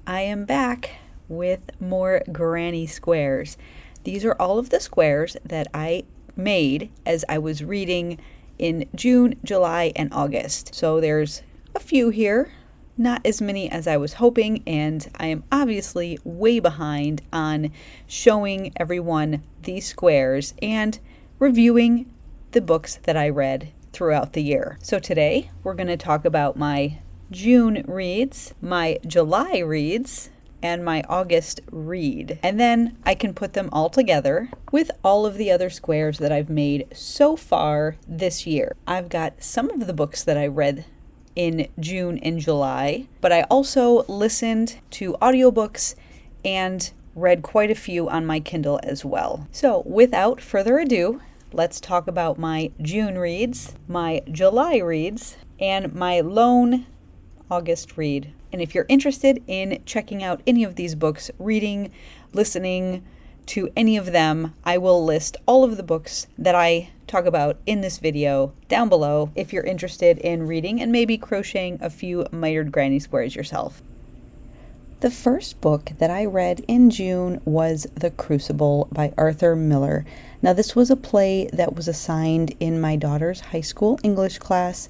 I am back with more granny squares. These are all of the squares that I made as I was reading in June, July, and August. So there's a few here, not as many as I was hoping, and I am obviously way behind on showing everyone these squares and reviewing the books that I read throughout the year. So today we're going to talk about my June reads, my July reads, and my August read. And then I can put them all together with all of the other squares that I've made so far this year. I've got some of the books that I read in June and July, but I also listened to audiobooks and read quite a few on my Kindle as well. So without further ado, let's talk about my June reads, my July reads, and my lone August read. And if you're interested in checking out any of these books, reading, listening to any of them, I will list all of the books that I talk about in this video down below if you're interested in reading and maybe crocheting a few mitered granny squares yourself. The first book that I read in June was The Crucible by Arthur Miller. Now this was a play that was assigned in my daughter's high school English class,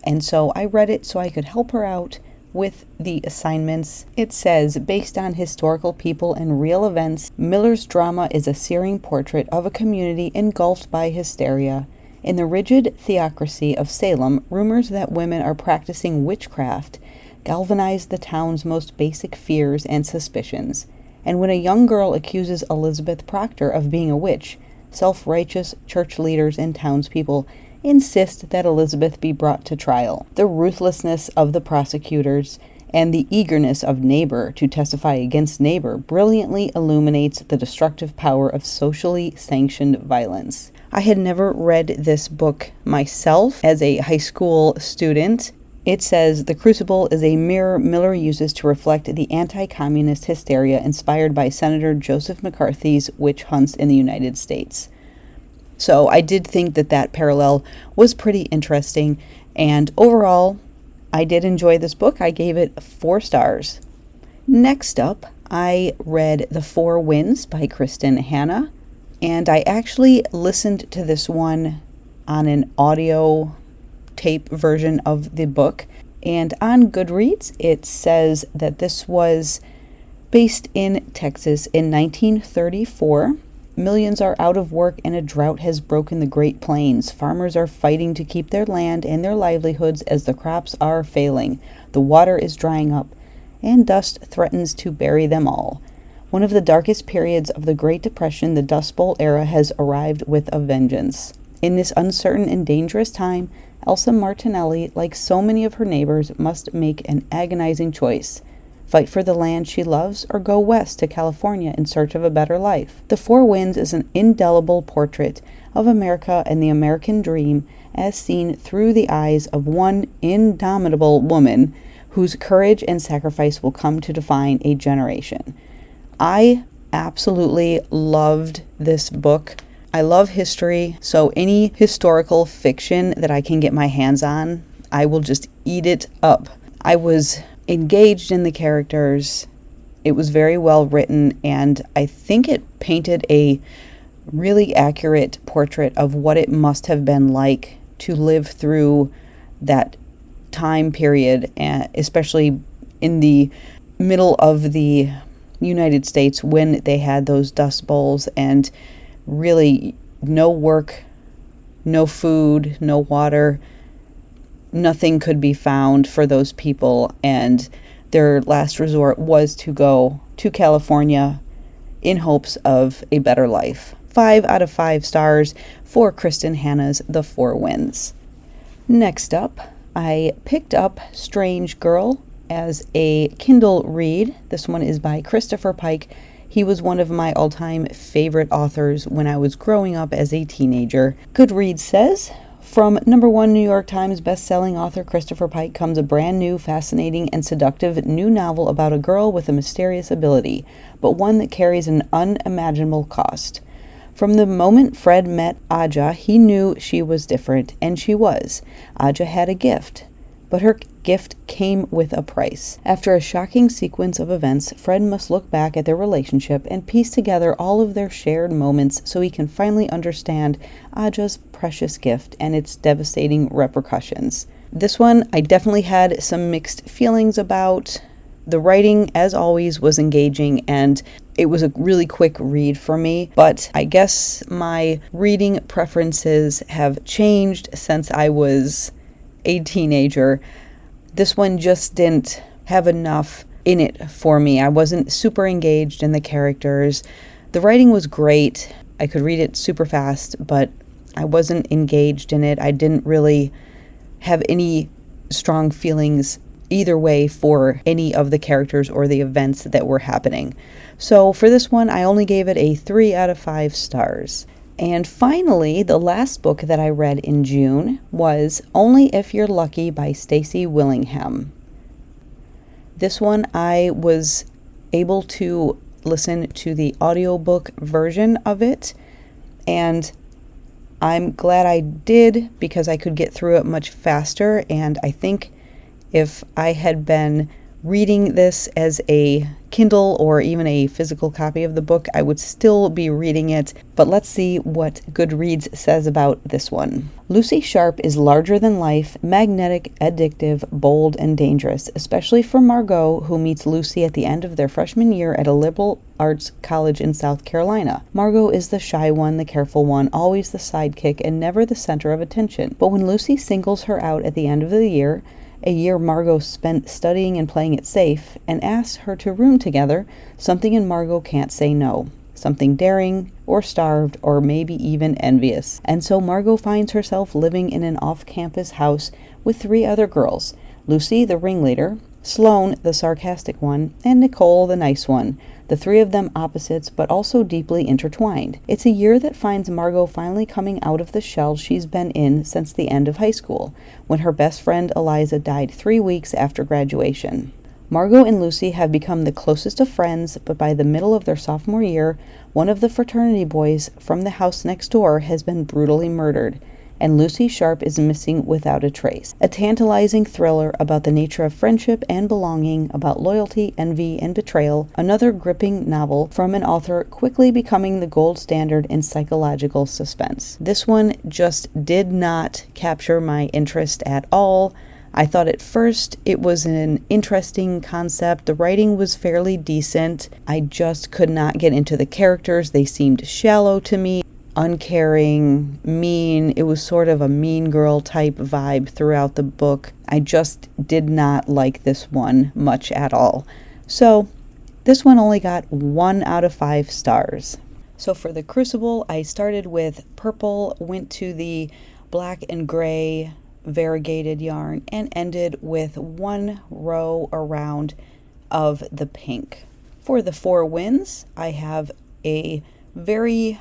and so I read it so I could help her out with the assignments. It says, based on historical people and real events, Miller's drama is a searing portrait of a community engulfed by hysteria. In the rigid theocracy of Salem, rumors that women are practicing witchcraft galvanize the town's most basic fears and suspicions. And when a young girl accuses Elizabeth Proctor of being a witch, self-righteous church leaders and townspeople insist that Elizabeth be brought to trial. The ruthlessness of the prosecutors and the eagerness of neighbor to testify against neighbor brilliantly illuminates the destructive power of socially sanctioned violence. I had never read this book myself as a high school student. It says, the Crucible is a mirror Miller uses to reflect the anti-communist hysteria inspired by Senator Joseph McCarthy's witch hunts in the United States. So I did think that that parallel was pretty interesting, and overall, I did enjoy this book. I gave it 4 stars. Next up, I read The Four Winds by Kristin Hannah, and I actually listened to this one on an audio tape version of the book, and on Goodreads, it says that this was based in Texas in 1934. Millions are out of work and a drought has broken the Great Plains. Farmers are fighting to keep their land and their livelihoods as the crops are failing. The water is drying up, and dust threatens to bury them all. One of the darkest periods of the Great Depression, the Dust Bowl era, has arrived with a vengeance. In this uncertain and dangerous time, Elsa Martinelli, like so many of her neighbors, must make an agonizing choice. Fight for the land she loves, or go west to California in search of a better life. The Four Winds is an indelible portrait of America and the American dream as seen through the eyes of one indomitable woman whose courage and sacrifice will come to define a generation. I absolutely loved this book. I love history, so any historical fiction that I can get my hands on, I will just eat it up. I was engaged in the characters. It was very well written, and I think it painted a really accurate portrait of what it must have been like to live through that time period, especially in the middle of the United States when they had those dust bowls and really no work, no food, no water. Nothing could be found for those people, and their last resort was to go to California in hopes of a better life. 5 out of 5 stars for Kristin Hannah's The Four Winds. Next up, I picked up Strange Girl as a Kindle read. This one is by Christopher Pike. He was one of my all-time favorite authors when I was growing up as a teenager. Goodreads says, from #1 New York Times best-selling author Christopher Pike comes a brand new, fascinating, and seductive new novel about a girl with a mysterious ability, but one that carries an unimaginable cost. From the moment Fred met Aja, he knew she was different, and she was. Aja had a gift. But her gift came with a price. After a shocking sequence of events, Fred must look back at their relationship and piece together all of their shared moments so he can finally understand Aja's precious gift and its devastating repercussions. This one I definitely had some mixed feelings about. The writing, as always, was engaging, and it was a really quick read for me, but I guess my reading preferences have changed since I was a teenager. This one just didn't have enough in it for me. I wasn't super engaged in the characters. The writing was great. I could read it super fast, but I wasn't engaged in it. I didn't really have any strong feelings either way for any of the characters or the events that were happening. So for this one, I only gave it a 3 out of 5 stars. And finally, the last book that I read in June was Only If You're Lucky by Stacy Willingham. This one I was able to listen to the audiobook version of it, and I'm glad I did because I could get through it much faster, and I think if I had been reading this as a Kindle or even a physical copy of the book, I would still be reading it. But let's see what Goodreads says about this one. Lucy Sharp is larger than life, magnetic, addictive, bold, and dangerous, especially for Margot, who meets Lucy at the end of their freshman year at a liberal arts college in South Carolina. Margot is the shy one, the careful one, always the sidekick, and never the center of attention. But when Lucy singles her out at the end of the year, a year Margot spent studying and playing it safe, and asks her to room together, something in Margot can't say no. Something daring, or starved, or maybe even envious. And so Margot finds herself living in an off-campus house with 3 other girls. Lucy, the ringleader, Sloane, the sarcastic one, and Nicole, the nice one. The 3 of them opposites, but also deeply intertwined. It's a year that finds Margot finally coming out of the shell she's been in since the end of high school, when her best friend Eliza died 3 weeks after graduation. Margot and Lucy have become the closest of friends, but by the middle of their sophomore year, one of the fraternity boys from the house next door has been brutally murdered, and Lucy Sharp is missing without a trace. A tantalizing thriller about the nature of friendship and belonging, about loyalty, envy, and betrayal, another gripping novel from an author quickly becoming the gold standard in psychological suspense. This one just did not capture my interest at all. I thought at first it was an interesting concept. The writing was fairly decent. I just could not get into the characters. They seemed shallow to me, uncaring, mean. It was sort of a mean girl type vibe throughout the book. I just did not like this one much at all. So this one only got 1 out of 5 stars. So for the Crucible, I started with purple, went to the black and gray variegated yarn, and ended with 1 row around of the pink. For the 4 winds, I have a very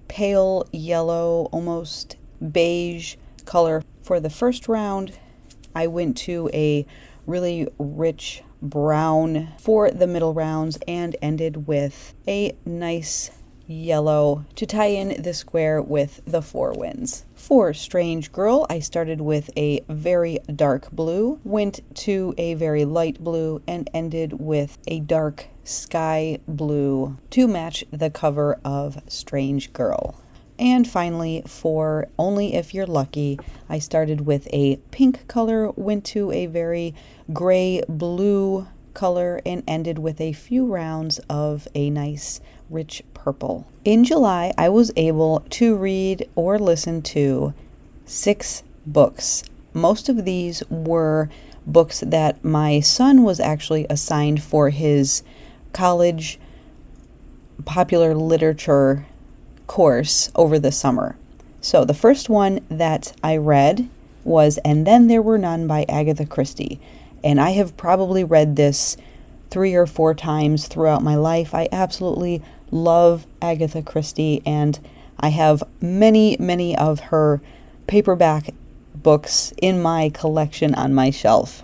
pale yellow, almost beige color. For the first round, I went to a really rich brown for the middle rounds and ended with a nice yellow to tie in the square with the 4 winds. For Strange Girl, I started with a very dark blue, went to a very light blue, and ended with a dark sky blue to match the cover of Strange Girl. And finally, for Only If You're Lucky, I started with a pink color, went to a very gray blue color, and ended with a few rounds of a nice rich purple. In July, I was able to read or listen to 6 books. Most of these were books that my son was actually assigned for his college popular literature course over the summer. So the first one that I read was And Then There Were None by Agatha Christie. And I have probably read this 3 or 4 times throughout my life. I absolutely love Agatha Christie, and I have many of her paperback books in my collection on my shelf.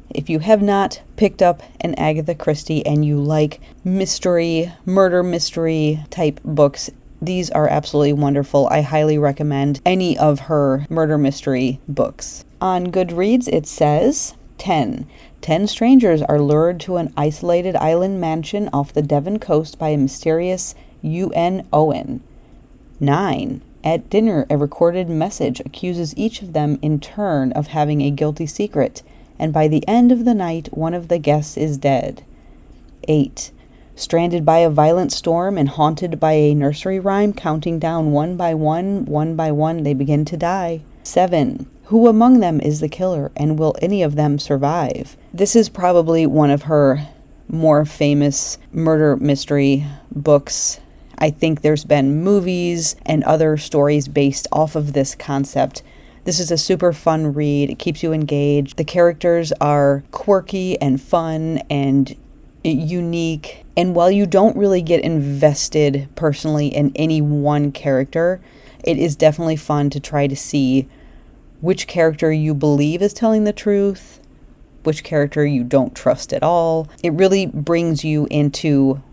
If you have not picked up an Agatha Christie and you like mystery, murder mystery type books, These are absolutely wonderful. I highly recommend any of her murder mystery books. On Goodreads, it says 10. 10 strangers are lured to an isolated island mansion off the Devon coast by a mysterious UN Owen. 9. At dinner, a recorded message accuses each of them in turn of having a guilty secret, and by the end of the night, one of the guests is dead. 8. Stranded by a violent storm and haunted by a nursery rhyme counting down one by one, they begin to die. 7. Who among them is the killer, and will any of them survive? This is probably one of her more famous murder mystery books. I think there's been movies and other stories based off of this concept. This is a super fun read. It keeps you engaged. The characters are quirky and fun and unique. And while you don't really get invested personally in any one character, it is definitely fun to try to see which character you believe is telling the truth, which character you don't trust at all. It really brings you into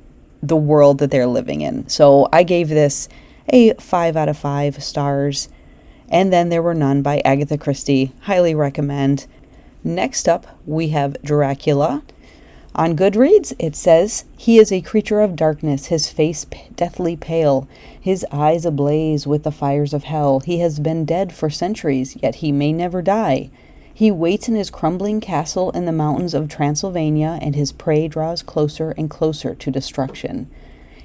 the world that they're living in. So I gave this a 5 out of 5 stars. And Then There Were None by Agatha Christie. Highly recommend. Next up, we have Dracula. On Goodreads, it says, he is a creature of darkness, his face deathly pale, his eyes ablaze with the fires of hell. He has been dead for centuries, yet he may never die. He waits in his crumbling castle in the mountains of Transylvania, and his prey draws closer and closer to destruction.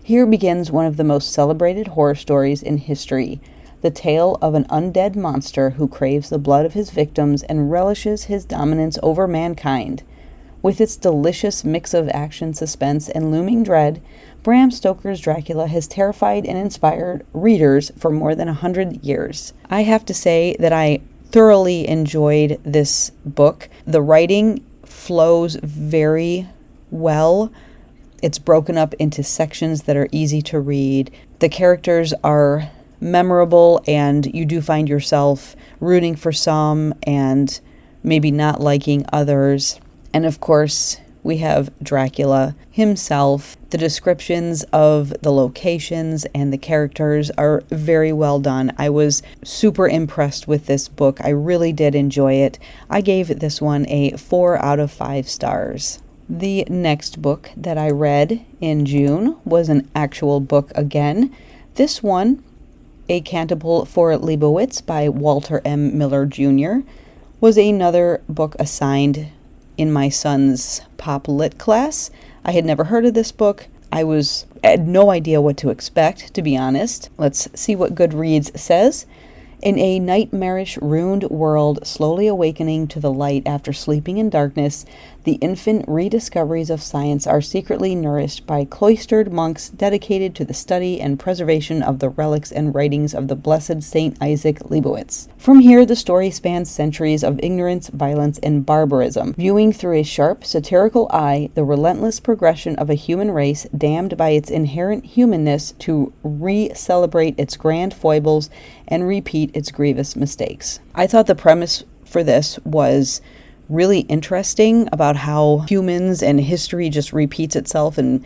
Here begins one of the most celebrated horror stories in history, the tale of an undead monster who craves the blood of his victims and relishes his dominance over mankind. With its delicious mix of action, suspense, and looming dread, Bram Stoker's Dracula has terrified and inspired readers for more than 100 years. I have to say that I thoroughly enjoyed this book. The writing flows very well. It's broken up into sections that are easy to read. The characters are memorable, and you do find yourself rooting for some and maybe not liking others. And of course, we have Dracula himself. The descriptions of the locations and the characters are very well done. I was super impressed with this book. I really did enjoy it. I gave this one a 4 out of 5 stars. The next book that I read in June was an actual book again. This one, A Canticle for Leibowitz by Walter M. Miller Jr., was another book assigned in my son's pop lit class. I had never heard of this book. I had no idea what to expect, to be honest. Let's see what Goodreads says. In a nightmarish, ruined world, slowly awakening to the light after sleeping in darkness, the infant rediscoveries of science are secretly nourished by cloistered monks dedicated to the study and preservation of the relics and writings of the blessed Saint Isaac Leibowitz. From here, the story spans centuries of ignorance, violence, and barbarism, viewing through a sharp, satirical eye the relentless progression of a human race damned by its inherent humanness to re-celebrate its grand foibles and repeat its grievous mistakes. I thought the premise for this was really interesting about how humans and history just repeats itself, and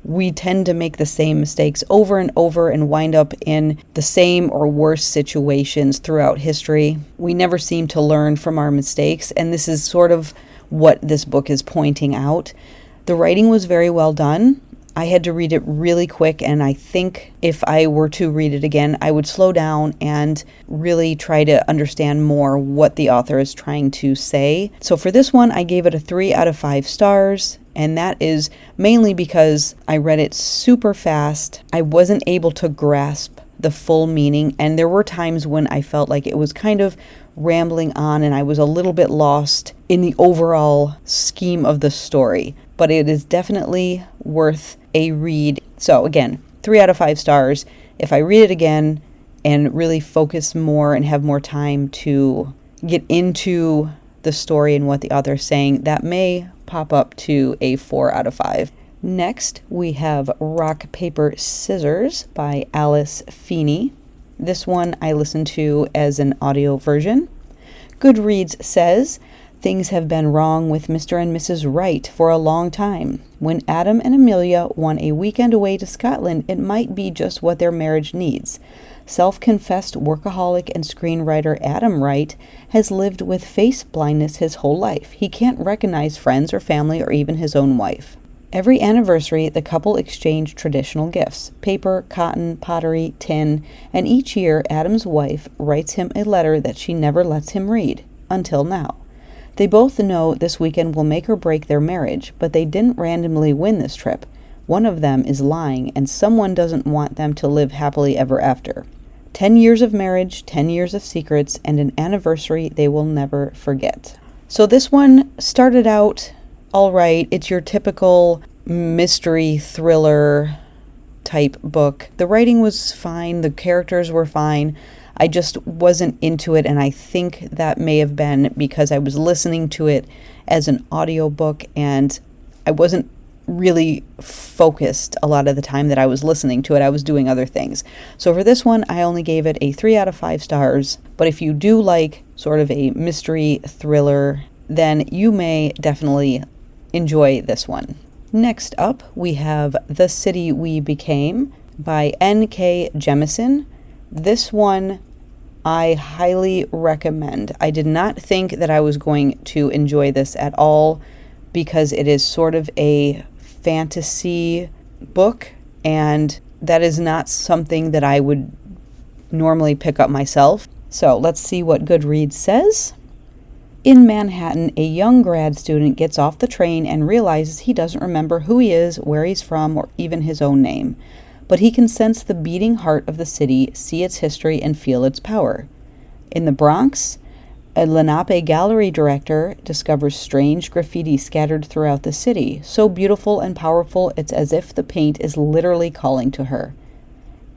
we tend to make the same mistakes over and over and wind up in the same or worse situations throughout history. We never seem to learn from our mistakes, and this is sort of what this book is pointing out. The writing was very well done. I had to read it really quick, and I think if I were to read it again, I would slow down and really try to understand more what the author is trying to say. So for this one, I gave it a 3 out of 5 stars, and that is mainly because I read it super fast. I wasn't able to grasp the full meaning, and there were times when I felt like it was kind of rambling on and I was a little bit lost in the overall scheme of the story. But it is definitely worth a read. So again, 3 out of 5 stars. If I read it again and really focus more and have more time to get into the story and what the author is saying, that may pop up to a 4 out of 5. Next, we have Rock, Paper, Scissors by Alice Feeney. This one I listened to as an audio version. Goodreads says, Things have been wrong with Mr. and Mrs. Wright for a long time. When Adam and Amelia want a weekend away to Scotland, it might be just what their marriage needs. Self-confessed workaholic and screenwriter Adam Wright has lived with face blindness his whole life. He can't recognize friends or family or even his own wife. Every anniversary, the couple exchange traditional gifts: paper, cotton, pottery, tin, and each year Adam's wife writes him a letter that she never lets him read, until now. They both know this weekend will make or break their marriage, but they didn't randomly win this trip. One of them is lying, and someone doesn't want them to live happily ever after. 10 years of marriage, 10 years of secrets, and an anniversary they will never forget. So this one started out all right. It's your typical mystery thriller type book. The writing was fine. The characters were fine. I just wasn't into it, and I think that may have been because I was listening to it as an audiobook, and I wasn't really focused a lot of the time that I was listening to it. I was doing other things. So for this one, I only gave it a 3 out of 5 stars. But if you do like sort of a mystery thriller, then you may definitely enjoy this one. Next up, we have The City We Became by N.K. Jemisin. This one I highly recommend. I did not think that I was going to enjoy this at all because it is sort of a fantasy book, and that is not something that I would normally pick up myself. So let's see what Goodreads says. In Manhattan, a young grad student gets off the train and realizes he doesn't remember who he is, where he's from, or even his own name. But he can sense the beating heart of the city, see its history, and feel its power. In the Bronx, a Lenape gallery director discovers strange graffiti scattered throughout the city, so beautiful and powerful it's as if the paint is literally calling to her.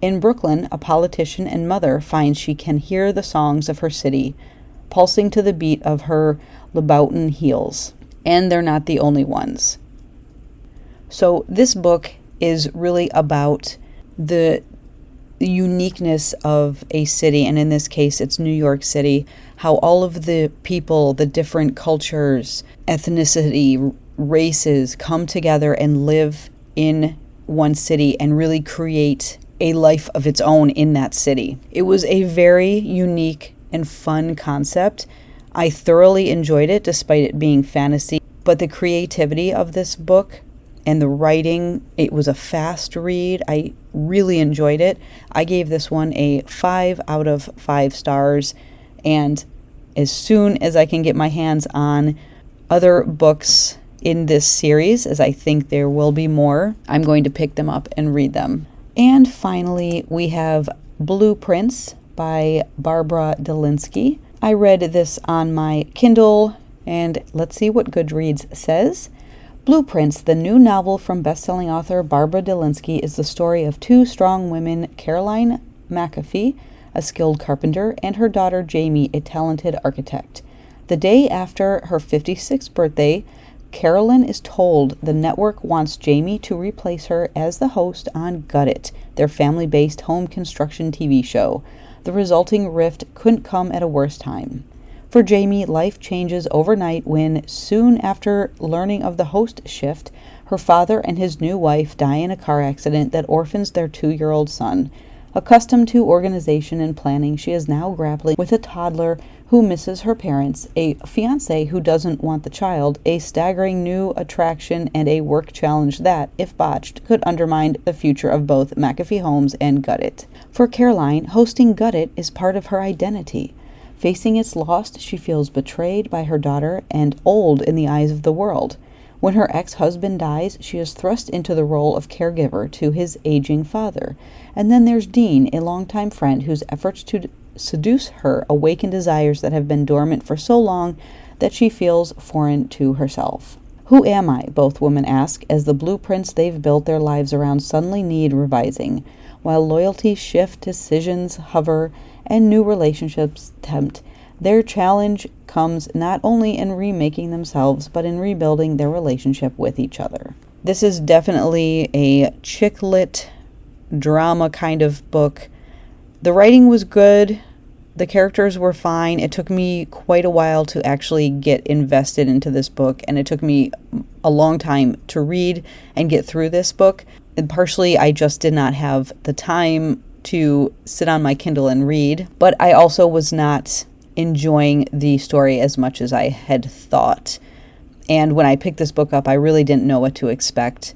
In Brooklyn, a politician and mother finds she can hear the songs of her city, pulsing to the beat of her Louboutin heels. And they're not the only ones. So this book is really about the uniqueness of a city, and in this case it's New York City, how all of the people, the different cultures, ethnicity, races come together and live in one city and really create a life of its own in that city. It was a very unique and fun concept. I thoroughly enjoyed it despite it being fantasy, but the creativity of this book and the writing, it was a fast read. I really enjoyed it. I gave this one a 5 out of 5 stars. And as soon as I can get my hands on other books in this series, as I think there will be more, I'm going to pick them up and read them. And finally, we have Blueprints by Barbara Delinsky. I read this on my Kindle, and let's see what Goodreads says. Blueprints, the new novel from best-selling author Barbara Delinsky, is the story of 2 strong women, Caroline McAfee, a skilled carpenter, and her daughter Jamie, a talented architect. The day after her 56th birthday, Carolyn is told the network wants Jamie to replace her as the host on Gut It, their family-based home construction TV show. The resulting rift couldn't come at a worse time. For Jamie, life changes overnight when, soon after learning of the host shift, her father and his new wife die in a car accident that orphans their 2-year-old son. Accustomed to organization and planning, she is now grappling with a toddler who misses her parents, a fiancé who doesn't want the child, a staggering new attraction, and a work challenge that, if botched, could undermine the future of both McAfee Homes and Gut It. For Caroline, hosting Gut It is part of her identity. Facing its loss, she feels betrayed by her daughter and old in the eyes of the world. When her ex-husband dies, she is thrust into the role of caregiver to his aging father. And then there's Dean, a longtime friend whose efforts to seduce her awaken desires that have been dormant for so long that she feels foreign to herself. Who am I? Both women ask, as the blueprints they've built their lives around suddenly need revising. While loyalties shift, decisions hover, and new relationships tempt, their challenge comes not only in remaking themselves, but in rebuilding their relationship with each other. This is definitely a chick lit drama kind of book. The writing was good. The characters were fine. It took me quite a while to actually get invested into this book, and it took me a long time to read and get through this book. And partially, I just did not have the time to sit on my Kindle and read, but I also was not enjoying the story as much as I had thought. And when I picked this book up, I really didn't know what to expect.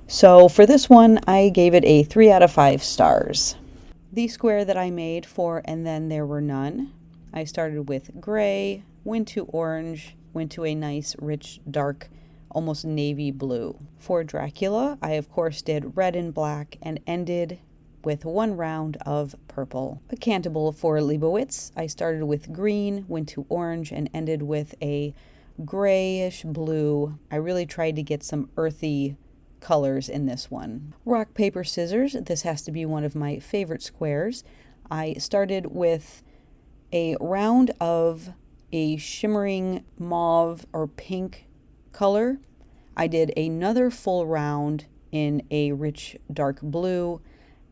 So for this one, I gave it a 3 out of 5 stars. The square that I made for And Then There Were None, I started with gray, went to orange, went to a nice, rich, dark, almost navy blue. For Dracula, I of course did red and black and ended with 1 round of purple. A Canticle for Leibowitz, I started with green, went to orange, and ended with a grayish blue. I really tried to get some earthy colors in this one. Rock, paper, scissors, this has to be one of my favorite squares. I started with a round of a shimmering mauve or pink color. I did another full round in a rich dark blue,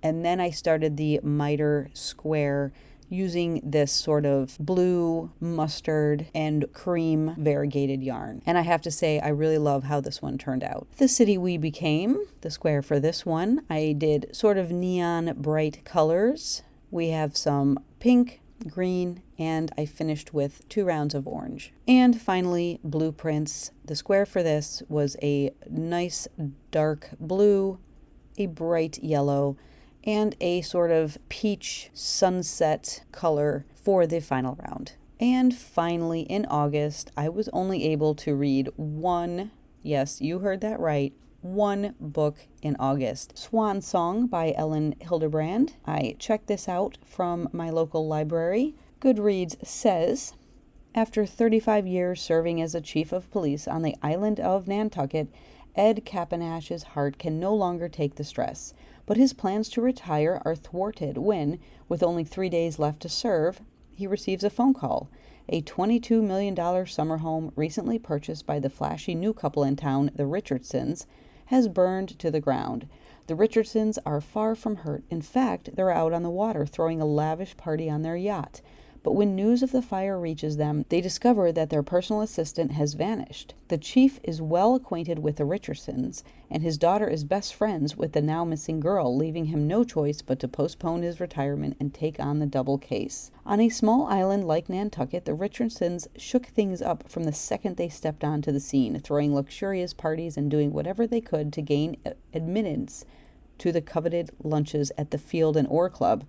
and then I started the mitered square using this sort of blue, mustard, and cream variegated yarn. And I have to say, I really love how this one turned out. The City We Became, the square for this one, I did sort of neon bright colors. We have some pink, green, and I finished with 2 rounds of orange. And finally, blueprints. The square for this was a nice dark blue, a bright yellow, and a sort of peach sunset color for the final round. And finally, in August, I was only able to read 1, yes, you heard that right, 1 book in August. Swan Song by Ellen Hildebrand. I checked this out from my local library. Goodreads says, after 35 years serving as a chief of police on the island of Nantucket, Ed Capanash's heart can no longer take the stress, but his plans to retire are thwarted when, with only 3 days left to serve, he receives a phone call. A $22 million summer home recently purchased by the flashy new couple in town, the Richardsons, has burned to the ground. The Richardsons are far from hurt. In fact, they're out on the water throwing a lavish party on their yacht. But when news of the fire reaches them, they discover that their personal assistant has vanished. The chief is well acquainted with the Richardsons, and his daughter is best friends with the now missing girl, leaving him no choice but to postpone his retirement and take on the double case. On a small island like Nantucket, the Richardsons shook things up from the second they stepped onto the scene, throwing luxurious parties and doing whatever they could to gain admittance to the coveted lunches at the Field and Oar Club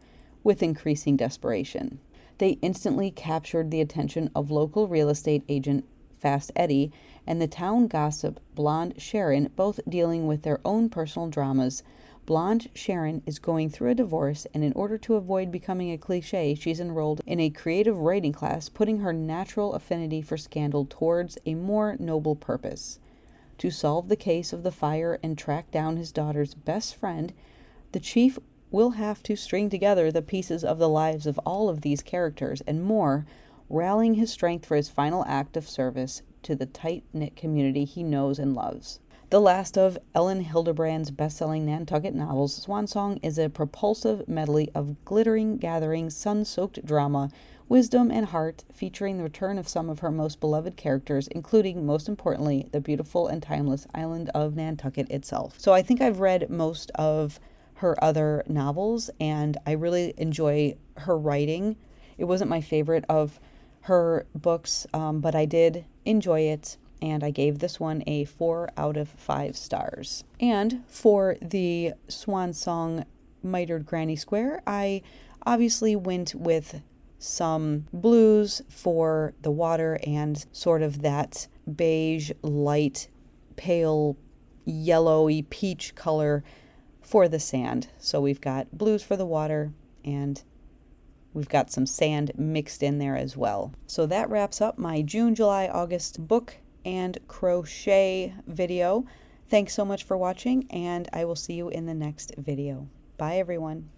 with increasing desperation. They instantly captured the attention of local real estate agent Fast Eddie and the town gossip Blonde Sharon, both dealing with their own personal dramas. Blonde Sharon is going through a divorce, and in order to avoid becoming a cliche, she's enrolled in a creative writing class, putting her natural affinity for scandal towards a more noble purpose. To solve the case of the fire and track down his daughter's best friend, the chief will have to string together the pieces of the lives of all of these characters and more, rallying his strength for his final act of service to the tight-knit community he knows and loves. The last of Ellen Hildebrand's best-selling Nantucket novels, Swan Song is a propulsive medley of glittering, gathering, sun-soaked drama, wisdom, and heart, featuring the return of some of her most beloved characters, including, most importantly, the beautiful and timeless island of Nantucket itself. So I think I've read most of her other novels, and I really enjoy her writing. It wasn't my favorite of her books, but I did enjoy it, and I gave this one a 4 out of 5 stars. And for the Swan Song mitered granny square, I obviously went with some blues for the water and sort of that beige, light, pale, yellowy peach color for the sand. So we've got blues for the water, and we've got some sand mixed in there as well. So that wraps up my June, July, August book and crochet video. Thanks so much for watching, and I will see you in the next video. Bye, everyone.